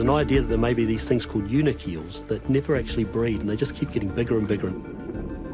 an idea that there may be these things called eunuch eels that never actually breed, and they just keep getting bigger and bigger.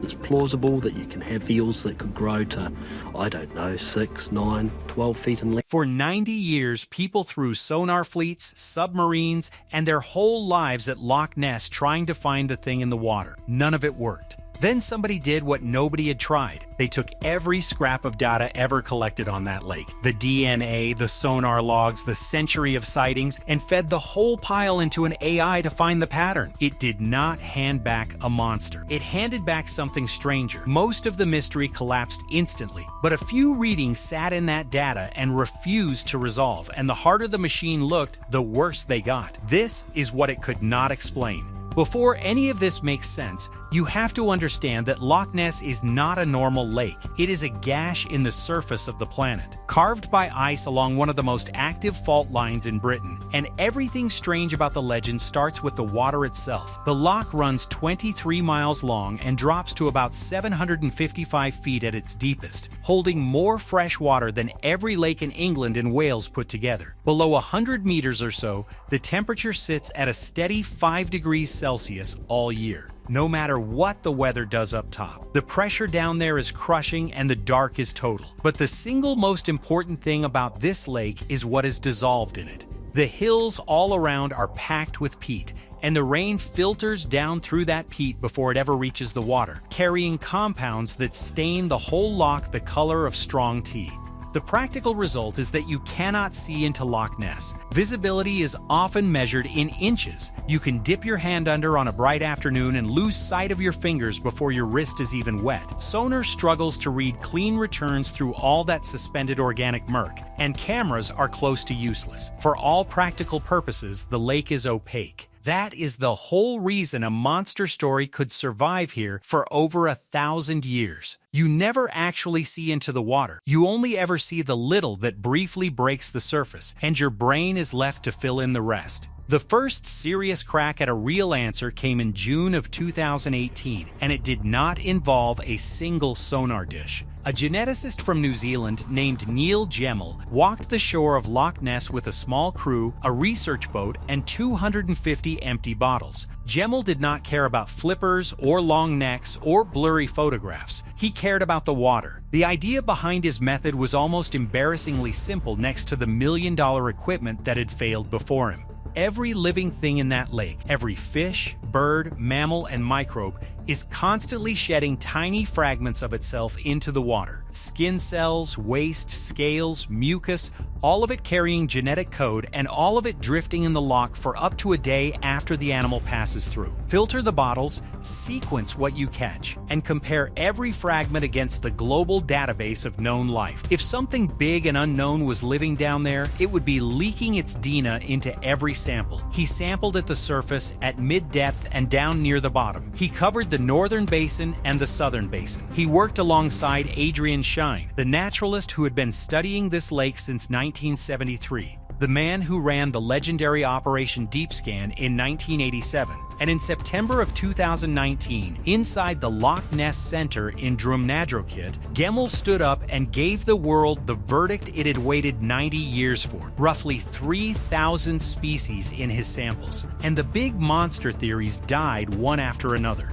It's plausible that you can have eels that could grow to, I don't know, 6, 9, 12 feet in length. For 90 years, people threw sonar fleets, submarines, and their whole lives at Loch Ness trying to find the thing in the water. None of it worked. Then somebody did what nobody had tried. They took every scrap of data ever collected on that lake, the DNA, the sonar logs, the century of sightings, and fed the whole pile into an AI to find the pattern. It did not hand back a monster. It handed back something stranger. Most of the mystery collapsed instantly, but a few readings sat in that data and refused to resolve, and the harder the machine looked, the worse they got. This is what it could not explain. Before any of this makes sense, you have to understand that Loch Ness is not a normal lake. It is a gash in the surface of the planet, carved by ice along one of the most active fault lines in Britain. And everything strange about the legend starts with the water itself. The loch runs 23 miles long and drops to about 755 feet at its deepest, holding more fresh water than every lake in England and Wales put together. Below 100 meters or so, the temperature sits at a steady 5 degrees Celsius all year, no matter what the weather does up top. The pressure down there is crushing and the dark is total. But the single most important thing about this lake is what is dissolved in it. The hills all around are packed with peat, and the rain filters down through that peat before it ever reaches the water, carrying compounds that stain the whole loch the color of strong tea. The practical result is that you cannot see into Loch Ness. Visibility is often measured in inches. You can dip your hand under on a bright afternoon and lose sight of your fingers before your wrist is even wet. Sonar struggles to read clean returns through all that suspended organic murk, and cameras are close to useless. For all practical purposes, the lake is opaque. That is the whole reason a monster story could survive here for over 1,000 years. You never actually see into the water. You only ever see the little that briefly breaks the surface, and your brain is left to fill in the rest. The first serious crack at a real answer came in June of 2018, and it did not involve a single sonar dish. A geneticist from New Zealand named Neil Gemmell walked the shore of Loch Ness with a small crew, a research boat, and 250 empty bottles. Gemmell did not care about flippers or long necks or blurry photographs. He cared about the water. The idea behind his method was almost embarrassingly simple next to the million-dollar equipment that had failed before him. Every living thing in that lake, every fish, bird, mammal, and microbe, is constantly shedding tiny fragments of itself into the water. Skin cells, waste, scales, mucus, all of it carrying genetic code, and all of it drifting in the loch for up to a day after the animal passes through. Filter the bottles, sequence what you catch, and compare every fragment against the global database of known life. If something big and unknown was living down there, it would be leaking its DNA into every sample. He sampled at the surface, at mid-depth, and down near the bottom. He covered the northern basin and the southern basin. He worked alongside Adrian Shine, the naturalist who had been studying this lake since 1973, the man who ran the legendary Operation Deep Scan in 1987. And in September of 2019, inside the Loch Ness Center in Drumnadrochit, Gemmell stood up and gave the world the verdict it had waited 90 years for: roughly 3,000 species in his samples. And the big monster theories died one after another.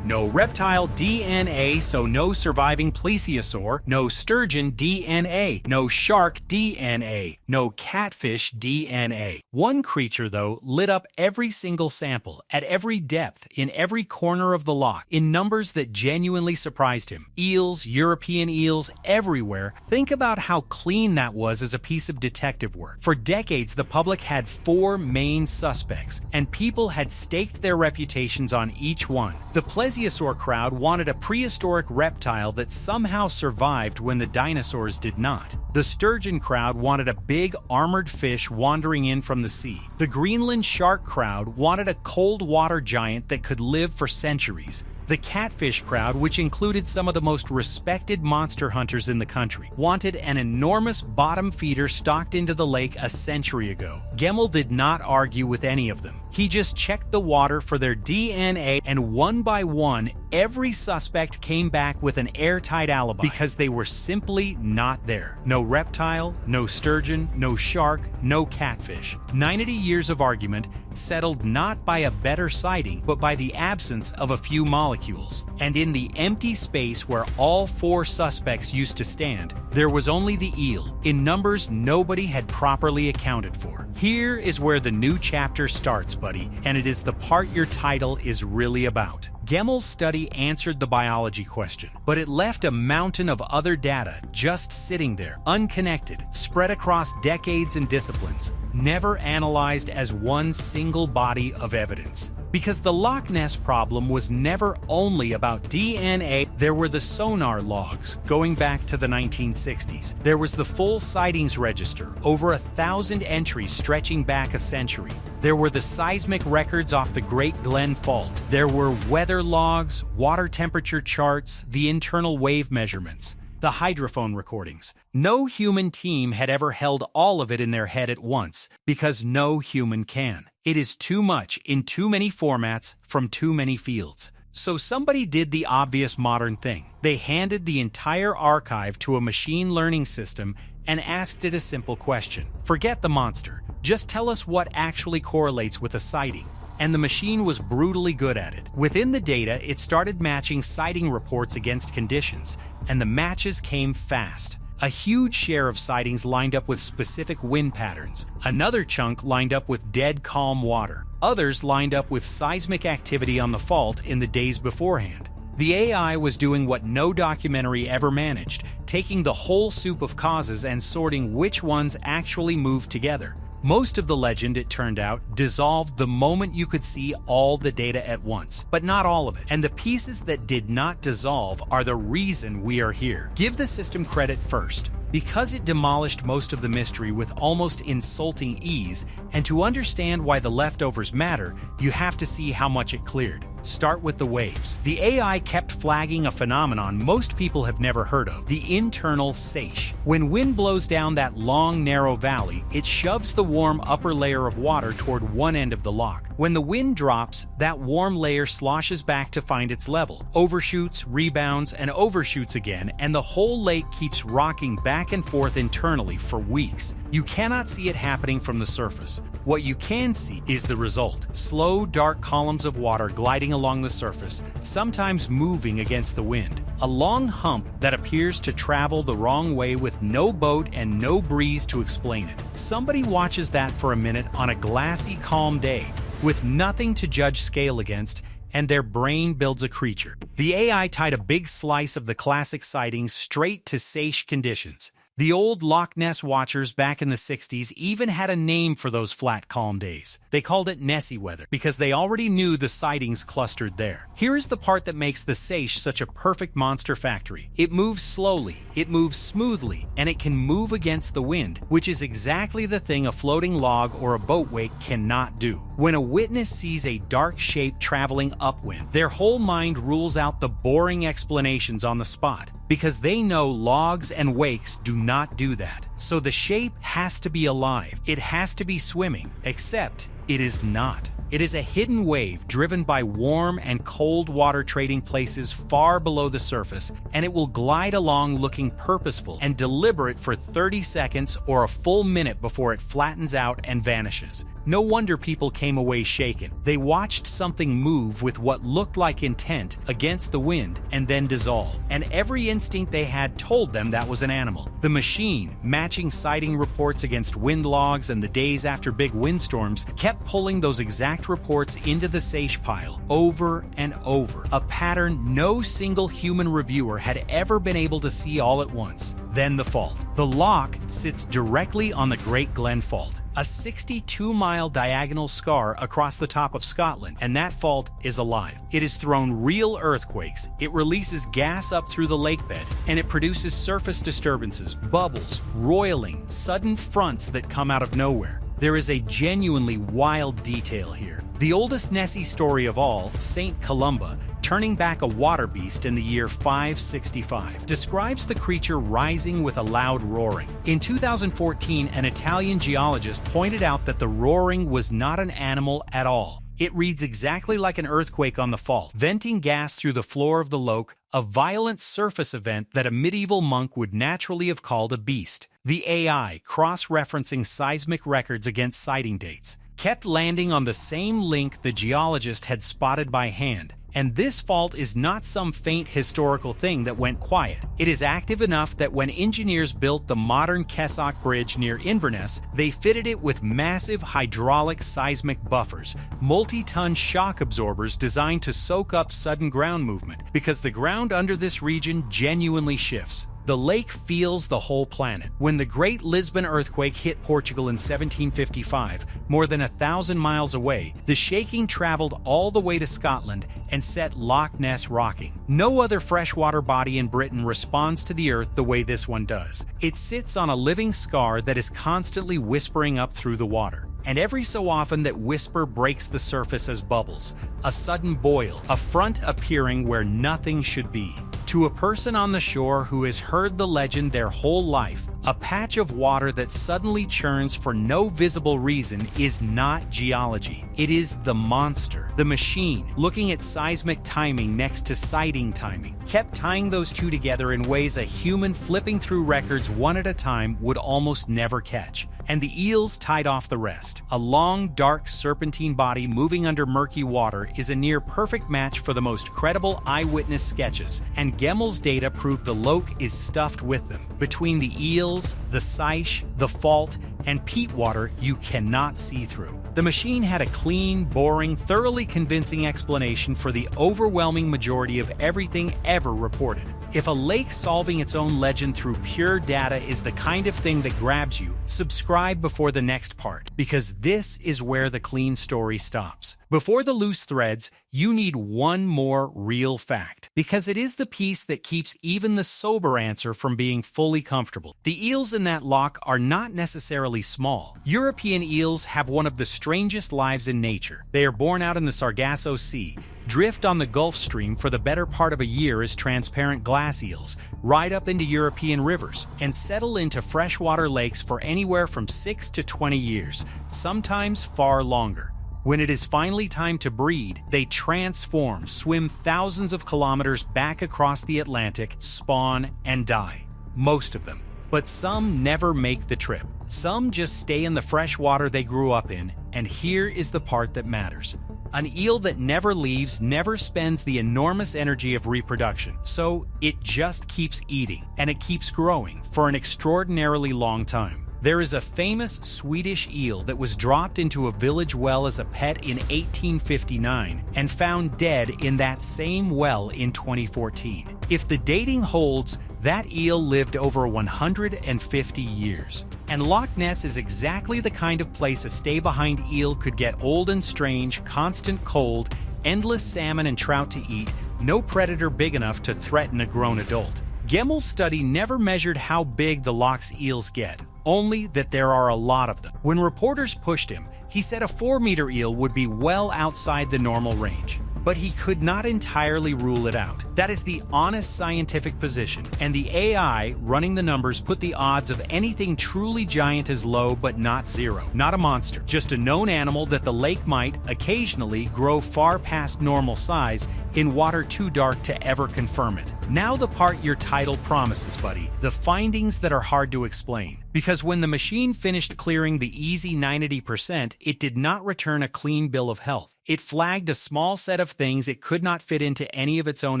No reptile DNA, so no surviving plesiosaur. No sturgeon DNA. No shark DNA. No catfish DNA. One creature, though, lit up every single sample, at every depth, in every corner of the loch, in numbers that genuinely surprised him. Eels, European eels, everywhere. Think about how clean that was as a piece of detective work. For decades, the public had 4 main suspects, and people had staked their reputations on each one. The plesiosaur crowd wanted a prehistoric reptile that somehow survived when the dinosaurs did not. The sturgeon crowd wanted a big armored fish wandering in from the sea. The Greenland shark crowd wanted a cold water giant that could live for centuries. The catfish crowd, which included some of the most respected monster hunters in the country, wanted an enormous bottom feeder stocked into the lake a century ago. Gemmell did not argue with any of them. He just checked the water for their DNA, and one by one, every suspect came back with an airtight alibi because they were simply not there. No reptile, no sturgeon, no shark, no catfish. 90 years of argument settled not by a better sighting, but by the absence of a few molecules. And in the empty space where all 4 suspects used to stand, there was only the eel, in numbers nobody had properly accounted for. Here is where the new chapter starts, buddy, and it is the part your title is really about. Gemmel's study answered the biology question, but it left a mountain of other data just sitting there, unconnected, spread across decades and disciplines, never analyzed as one single body of evidence. Because the Loch Ness problem was never only about DNA. There were the sonar logs going back to the 1960s. There was the full sightings register, over 1,000 entries stretching back a century. There were the seismic records off the Great Glen Fault. There were weather logs, water temperature charts, the internal wave measurements, the hydrophone recordings. No human team had ever held all of it in their head at once, because no human can. It is too much in too many formats from too many fields. So somebody did the obvious modern thing. They handed the entire archive to a machine learning system and asked it a simple question. Forget the monster. Just tell us what actually correlates with a sighting. And the machine was brutally good at it. Within the data, it started matching sighting reports against conditions, and the matches came fast. A huge share of sightings lined up with specific wind patterns. Another chunk lined up with dead calm water. Others lined up with seismic activity on the fault in the days beforehand. The AI was doing what no documentary ever managed, taking the whole soup of causes and sorting which ones actually moved together. Most of the legend, it turned out, dissolved the moment you could see all the data at once, but not all of it. And the pieces that did not dissolve are the reason we are here. Give the system credit first. Because it demolished most of the mystery with almost insulting ease, and to understand why the leftovers matter, you have to see how much it cleared. Start with the waves. The AI kept flagging a phenomenon most people have never heard of, the internal seiche. When wind blows down that long, narrow valley, it shoves the warm upper layer of water toward one end of the loch. When the wind drops, that warm layer sloshes back to find its level, overshoots, rebounds, and overshoots again, and the whole lake keeps rocking back and forth internally for weeks. You cannot see it happening from the surface. What you can see is the result. Slow, dark columns of water gliding along the surface, sometimes moving against the wind. A long hump that appears to travel the wrong way with no boat and no breeze to explain it. Somebody watches that for a minute on a glassy, calm day, with nothing to judge scale against, and their brain builds a creature. The AI tied a big slice of the classic sightings straight to seiche conditions. The old Loch Ness watchers back in the 60s even had a name for those flat, calm days. They called it Nessie weather because they already knew the sightings clustered there. Here is the part that makes the seiche such a perfect monster factory. It moves slowly, it moves smoothly, and it can move against the wind, which is exactly the thing a floating log or a boat wake cannot do. When a witness sees a dark shape traveling upwind, their whole mind rules out the boring explanations on the spot, because they know logs and wakes do not do that. So the shape has to be alive. It has to be swimming, except it is not. It is a hidden wave driven by warm and cold water trading places far below the surface, and it will glide along looking purposeful and deliberate for 30 seconds or a full minute before it flattens out and vanishes. No wonder people came away shaken. They watched something move with what looked like intent against the wind and then dissolve, and every instinct they had told them that was an animal. The machine, matching sighting reports against wind logs and the days after big windstorms, kept pulling those exact reports into the seiche pile over and over, a pattern no single human reviewer had ever been able to see all at once. Then the fault. The loch sits directly on the Great Glen Fault, a 62-mile diagonal scar across the top of Scotland, and that fault is alive. It has thrown real earthquakes, it releases gas up through the lake bed, and it produces surface disturbances, bubbles, roiling, sudden fronts that come out of nowhere. There is a genuinely wild detail here. The oldest Nessie story of all, St. Columba, turning back a water beast in the year 565, describes the creature rising with a loud roaring. In 2014, an Italian geologist pointed out that the roaring was not an animal at all. It reads exactly like an earthquake on the fault, venting gas through the floor of the loch, a violent surface event that a medieval monk would naturally have called a beast. The AI, cross-referencing seismic records against sighting dates, kept landing on the same link the geologist had spotted by hand. And this fault is not some faint historical thing that went quiet. It is active enough that when engineers built the modern Kessock Bridge near Inverness, they fitted it with massive hydraulic seismic buffers, multi-ton shock absorbers designed to soak up sudden ground movement, because the ground under this region genuinely shifts. The lake feels the whole planet. When the Great Lisbon earthquake hit Portugal in 1755, more than 1,000 miles away, the shaking traveled all the way to Scotland and set Loch Ness rocking. No other freshwater body in Britain responds to the earth the way this one does. It sits on a living scar that is constantly whispering up through the water. And every so often that whisper breaks the surface as bubbles, a sudden boil, a front appearing where nothing should be. To a person on the shore who has heard the legend their whole life, a patch of water that suddenly churns for no visible reason is not geology. It is the monster, the machine, looking at seismic timing next to sighting timing, kept tying those two together in ways a human flipping through records one at a time would almost never catch. And the eels tied off the rest. A long, dark, serpentine body moving under murky water is a near-perfect match for the most credible eyewitness sketches, and Gemmel's data proved the loch is stuffed with them. Between the eels, the seiche, the fault, and peat water you cannot see through. The machine had a clean, boring, thoroughly convincing explanation for the overwhelming majority of everything ever reported. If a lake solving its own legend through pure data is the kind of thing that grabs you, subscribe before the next part, because this is where the clean story stops. Before the loose threads, you need one more real fact, because it is the piece that keeps even the sober answer from being fully comfortable. The eels in that loch are not necessarily small. European eels have one of the strangest lives in nature. They are born out in the Sargasso Sea, drift on the Gulf Stream for the better part of a year as transparent glass eels, ride up into European rivers, and settle into freshwater lakes for anywhere from 6 to 20 years, sometimes far longer. When it is finally time to breed, they transform, swim thousands of kilometers back across the Atlantic, spawn, and die. Most of them. But some never make the trip. Some just stay in the fresh water they grew up in, and here is the part that matters. An eel that never leaves never spends the enormous energy of reproduction, so it just keeps eating, and it keeps growing for an extraordinarily long time. There is a famous Swedish eel that was dropped into a village well as a pet in 1859 and found dead in that same well in 2014. If the dating holds, that eel lived over 150 years. And Loch Ness is exactly the kind of place a stay-behind eel could get old and strange, constant cold, endless salmon and trout to eat, no predator big enough to threaten a grown adult. Gemmel's study never measured how big the loch's eels get, only that there are a lot of them. When reporters pushed him, he said a 4-meter eel would be well outside the normal range. But he could not entirely rule it out. That is the honest scientific position, and the AI running the numbers put the odds of anything truly giant as low but not zero. Not a monster, just a known animal that the lake might, occasionally, grow far past normal size in water too dark to ever confirm it. Now the part your title promises, buddy, the findings that are hard to explain. Because when the machine finished clearing the easy 90%, it did not return a clean bill of health. It flagged a small set of things it could not fit into any of its own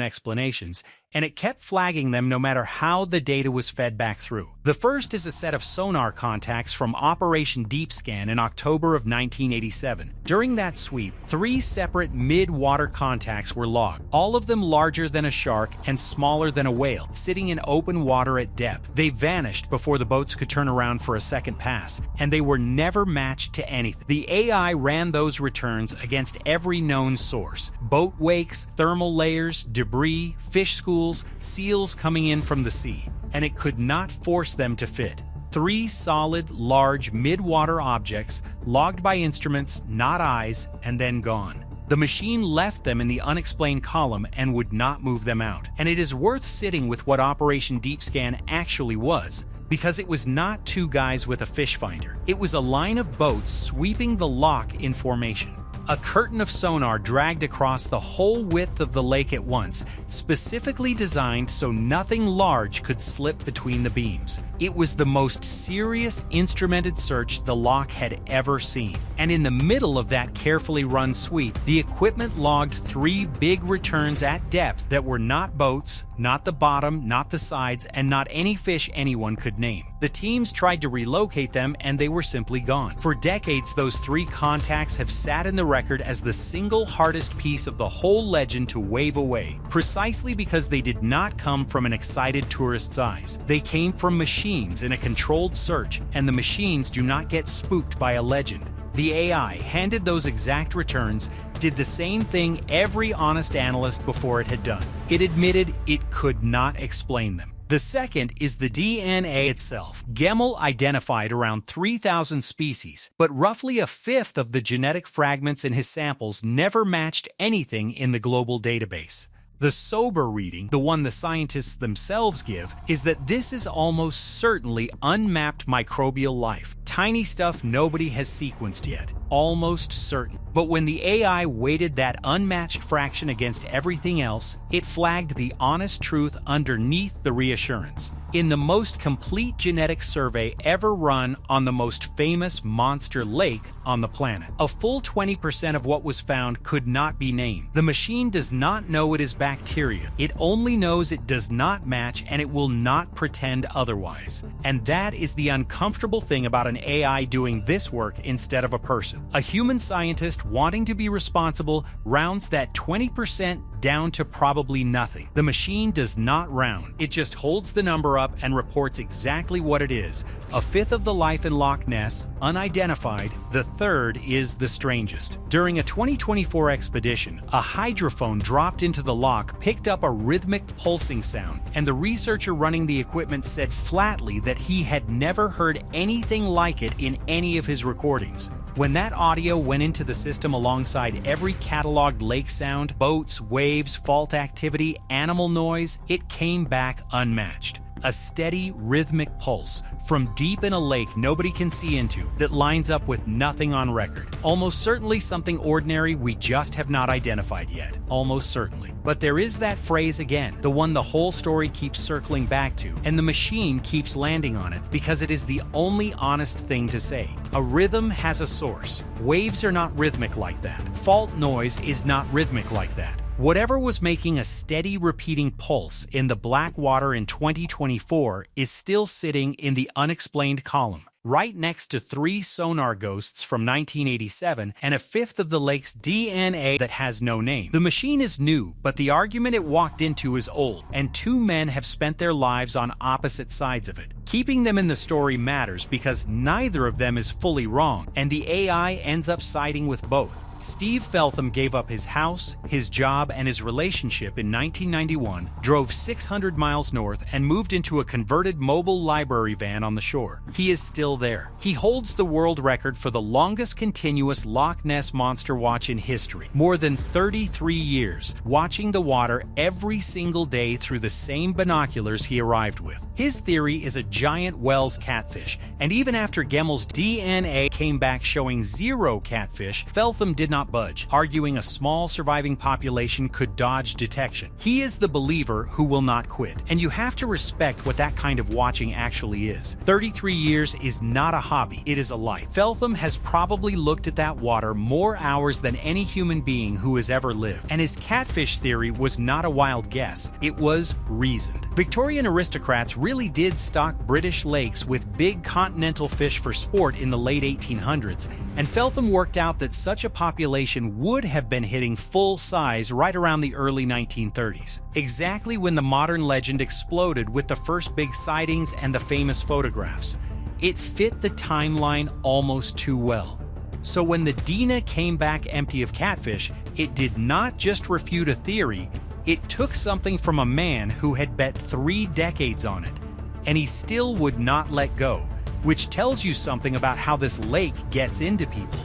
explanations, and it kept flagging them no matter how the data was fed back through. The first is a set of sonar contacts from Operation Deep Scan in October of 1987. During that sweep, 3 separate mid-water contacts were logged, all of them larger than a shark and smaller than a whale, sitting in open water at depth. They vanished before the boats could turn around for a second pass, and they were never matched to anything. The AI ran those returns against every known source: boat wakes, thermal layers, debris, fish schools, seals coming in from the sea, and it could not force them to fit. Three solid, large, mid-water objects, logged by instruments, not eyes, and then gone. The machine left them in the unexplained column and would not move them out. And it is worth sitting with what Operation Deep Scan actually was, because it was not two guys with a fish finder. It was a line of boats sweeping the loch in formation. A curtain of sonar dragged across the whole width of the lake at once, specifically designed so nothing large could slip between the beams. It was the most serious instrumented search the loch had ever seen. And in the middle of that carefully run sweep, the equipment logged 3 big returns at depth that were not boats, not the bottom, not the sides, and not any fish anyone could name. The teams tried to relocate them and they were simply gone. For decades, those 3 contacts have sat in the record as the single hardest piece of the whole legend to wave away, precisely because they did not come from an excited tourist's eyes. They came from machines in a controlled search, and the machines do not get spooked by a legend. The AI, handed those exact returns, did the same thing every honest analyst before it had done. It admitted it could not explain them. The second is the DNA itself. Gemmell identified around 3,000 species, but roughly a fifth of the genetic fragments in his samples never matched anything in the global database. The sober reading, the one the scientists themselves give, is that this is almost certainly unmapped microbial life. Tiny stuff nobody has sequenced yet. Almost certain. But when the AI weighted that unmatched fraction against everything else, it flagged the honest truth underneath the reassurance. In the most complete genetic survey ever run on the most famous monster lake on the planet, a full 20% of what was found could not be named. The machine does not know it is bacteria. It only knows it does not match, and it will not pretend otherwise. And that is the uncomfortable thing about an AI doing this work instead of a person. A human scientist wanting to be responsible rounds that 20% down to probably nothing. The machine does not round. It just holds the number up and reports exactly what it is. A fifth of the life in Loch Ness, unidentified. The third is the strangest. During a 2024 expedition, a hydrophone dropped into the loch picked up a rhythmic pulsing sound, and the researcher running the equipment said flatly that he had never heard anything like it in any of his recordings. When that audio went into the system alongside every cataloged lake sound, boats, waves, fault activity, animal noise, it came back unmatched. A steady, rhythmic pulse from deep in a lake nobody can see into that lines up with nothing on record. Almost certainly something ordinary we just have not identified yet. Almost certainly. But there is that phrase again, the one the whole story keeps circling back to, and the machine keeps landing on it because it is the only honest thing to say. A rhythm has a source. Waves are not rhythmic like that. Fault noise is not rhythmic like that. Whatever was making a steady repeating pulse in the black water in 2024 is still sitting in the unexplained column, right next to 3 sonar ghosts from 1987 and a fifth of the lake's DNA that has no name. The machine is new, but the argument it walked into is old, and 2 men have spent their lives on opposite sides of it. Keeping them in the story matters because neither of them is fully wrong, and the AI ends up siding with both. Steve Feltham gave up his house, his job, and his relationship in 1991, drove 600 miles north, and moved into a converted mobile library van on the shore. He is still there. He holds the world record for the longest continuous Loch Ness monster watch in history, more than 33 years, watching the water every single day through the same binoculars he arrived with. His theory is a giant Wells catfish, and even after Gemmell's DNA came back showing 0 catfish, Feltham did not budge, arguing a small surviving population could dodge detection. He is the believer who will not quit, and you have to respect what that kind of watching actually is. 33 years is not a hobby, it is a life. Feltham has probably looked at that water more hours than any human being who has ever lived, and his catfish theory was not a wild guess, it was reasoned. Victorian aristocrats really did stock British lakes with big continental fish for sport in the late 1800s, and Feltham worked out that such a population would have been hitting full size right around the early 1930s, exactly when the modern legend exploded with the first big sightings and the famous photographs. It fit the timeline almost too well. So when the Dina came back empty of catfish, it did not just refute a theory, it took something from a man who had bet 3 decades on it, and he still would not let go. which tells you something about how this lake gets into people.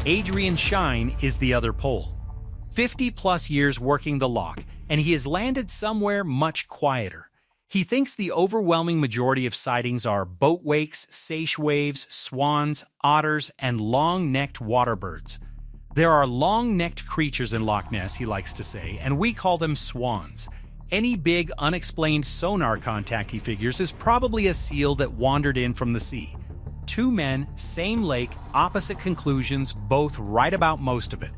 Adrian Shine is the other pole. 50-plus years working the loch, and he has landed somewhere much quieter. He thinks the overwhelming majority of sightings are boat wakes, seiche waves, swans, otters, and long-necked waterbirds. There are long-necked creatures in Loch Ness, he likes to say, and we call them swans. Any big, unexplained sonar contact, he figures, is probably a seal that wandered in from the sea. Two men, same lake, opposite conclusions, both right about most of it.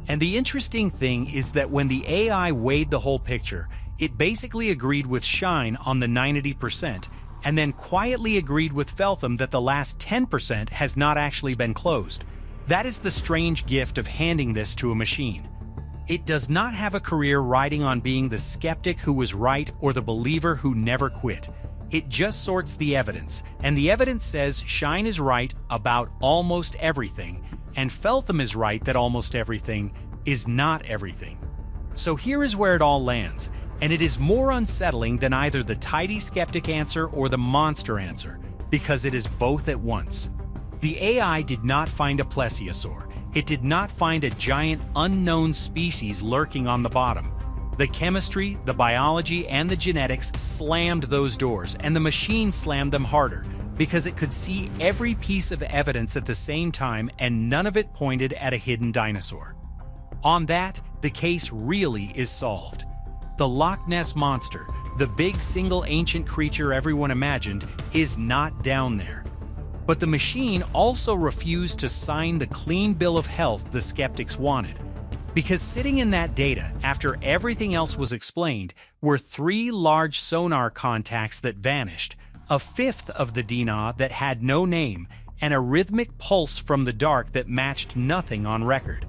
And the interesting thing is that when the AI weighed the whole picture, it basically agreed with Shine on the 90%, and then quietly agreed with Feltham that the last 10% has not actually been closed. That is the strange gift of handing this to a machine. It does not have a career riding on being the skeptic who was right or the believer who never quit. It just sorts the evidence, and the evidence says Shine is right about almost everything, and Feltham is right that almost everything is not everything. So here is where it all lands, and it is more unsettling than either the tidy skeptic answer or the monster answer, because it is both at once. The AI did not find a plesiosaur. It did not find a giant unknown species lurking on the bottom. The chemistry, the biology, and the genetics slammed those doors, and the machine slammed them harder, because it could see every piece of evidence at the same time, and none of it pointed at a hidden dinosaur. On that, the case really is solved. The Loch Ness Monster, the big single ancient creature everyone imagined, is not down there. But the machine also refused to sign the clean bill of health the skeptics wanted. Because sitting in that data, after everything else was explained, were 3 large sonar contacts that vanished, a fifth of the DNA that had no name, and a rhythmic pulse from the dark that matched nothing on record.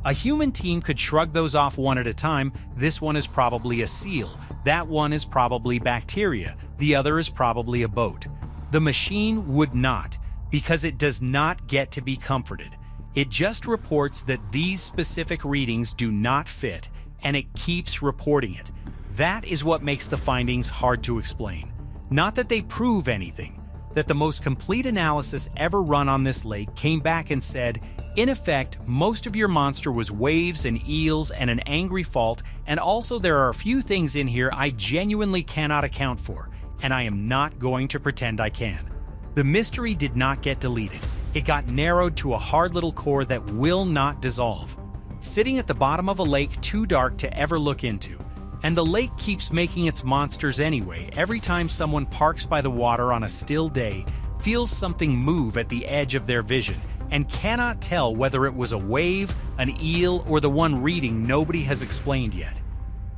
A human team could shrug those off one at a time. This one is probably a seal, that one is probably bacteria, the other is probably a boat. The machine would not, because it does not get to be comforted. It just reports that these specific readings do not fit, and it keeps reporting it. That is what makes the findings hard to explain. Not that they prove anything, that the most complete analysis ever run on this lake came back and said, in effect, most of your monster was waves and eels and an angry fault, and also there are a few things in here I genuinely cannot account for, and I am not going to pretend I can. The mystery did not get deleted. It got narrowed to a hard little core that will not dissolve, sitting at the bottom of a lake too dark to ever look into. And the lake keeps making its monsters anyway. Every time someone parks by the water on a still day, feels something move at the edge of their vision, and cannot tell whether it was a wave, an eel, or the one reading nobody has explained yet.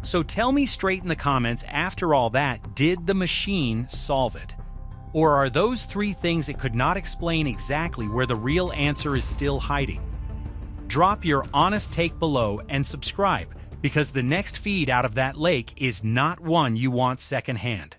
So tell me straight in the comments, after all that, did the machine solve it? Or are those 3 things it could not explain exactly where the real answer is still hiding? Drop your honest take below and subscribe, because the next feed out of that lake is not one you want secondhand.